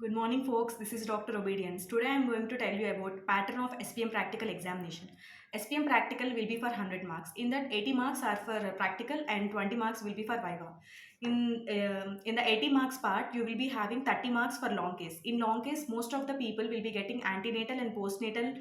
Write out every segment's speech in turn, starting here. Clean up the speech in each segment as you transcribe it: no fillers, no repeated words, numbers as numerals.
Good morning, folks. This is Dr. Obedience. Today I am going to tell you about pattern of SPM practical examination. SPM practical will be for 100 marks. In that 80 marks are for practical and 20 marks will be for viva. In the 80 marks part, you will be having 30 marks for long case. In long case, most of the people will be getting antenatal and postnatal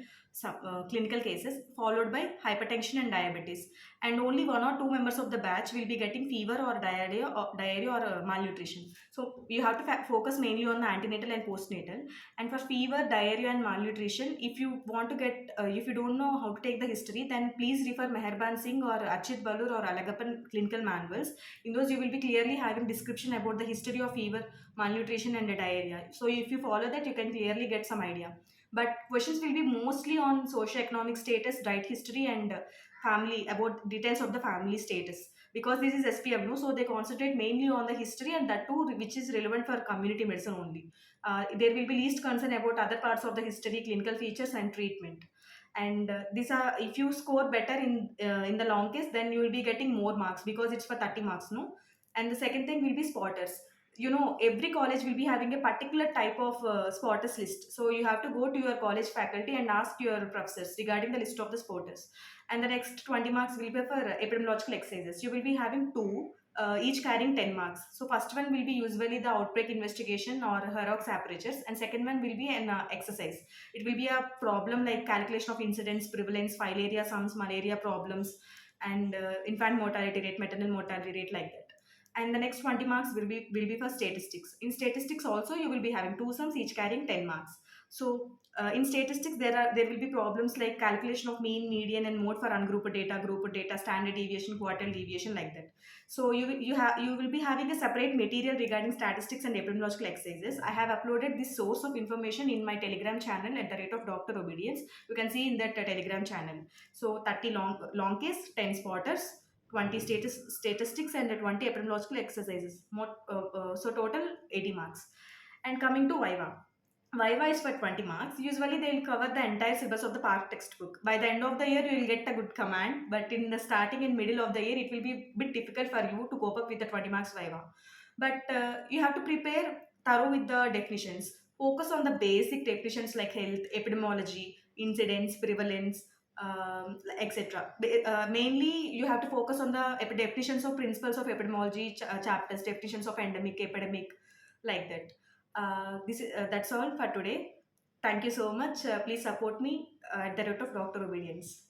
clinical cases followed by hypertension and diabetes. And only one or two members of the batch will be getting fever or diarrhea or malnutrition. So you have to focus mainly on the antenatal and postnatal. And for fever, diarrhea, and malnutrition, if you want to get, if you don't know how to take the history, then please refer Meherban Singh or Achit Balur or Alagappan clinical manuals. In those, you will be clearly having description about the history of fever, malnutrition, and the diarrhea. So if you follow that, you can clearly get some idea. But questions will be mostly on socio-economic status, diet history, and family, about details of the family status, because this is SPM, so they concentrate mainly on the history, and that too which is relevant for community medicine only. There will be least concern about other parts of the history, clinical features, and treatment. And these are, if you score better in the long case, then you will be getting more marks because it's for 30 marks, no. And the second thing will be spotters. Every college will be having a particular type of spotters list, so you have to go to your college faculty and ask your professors regarding the list of the spotters. And the next 20 marks will be for epidemiological exercises. You will be having two, each carrying 10 marks. So first one will be usually the outbreak investigation or Herox apertures, and second one will be an exercise. It will be a problem like calculation of incidence, prevalence, filaria sums, malaria problems, and infant mortality rate, maternal mortality rate, like that. And the next 20 marks will be for statistics. In statistics also, you will be having two sums, each carrying 10 marks. So in statistics, there will be problems like calculation of mean, median, and mode for ungrouped data, grouped data, standard deviation, quartile deviation, like that. So you will be having a separate material regarding statistics and epidemiological exercises. I have uploaded this source of information in my Telegram channel at the rate of Dr. Obedience. You can see in that Telegram channel. So 30 long case, 10 spotters, 20 statistics, and 20 epidemiological exercises. So total 80 marks. And coming to viva. Viva is for 20 marks. Usually they will cover the entire syllabus of the part textbook. By the end of the year, you will get a good command, but in the starting and middle of the year, it will be a bit difficult for you to cope up with the 20 marks Viva. But you have to prepare thorough with the definitions. Focus on the basic definitions like health, epidemiology, incidence, prevalence, etc. Mainly, you have to focus on the definitions of principles of epidemiology chapters, definitions of endemic, epidemic, like that. That's all for today. Thank you so much. Please support me at the rate of Dr. Obedience.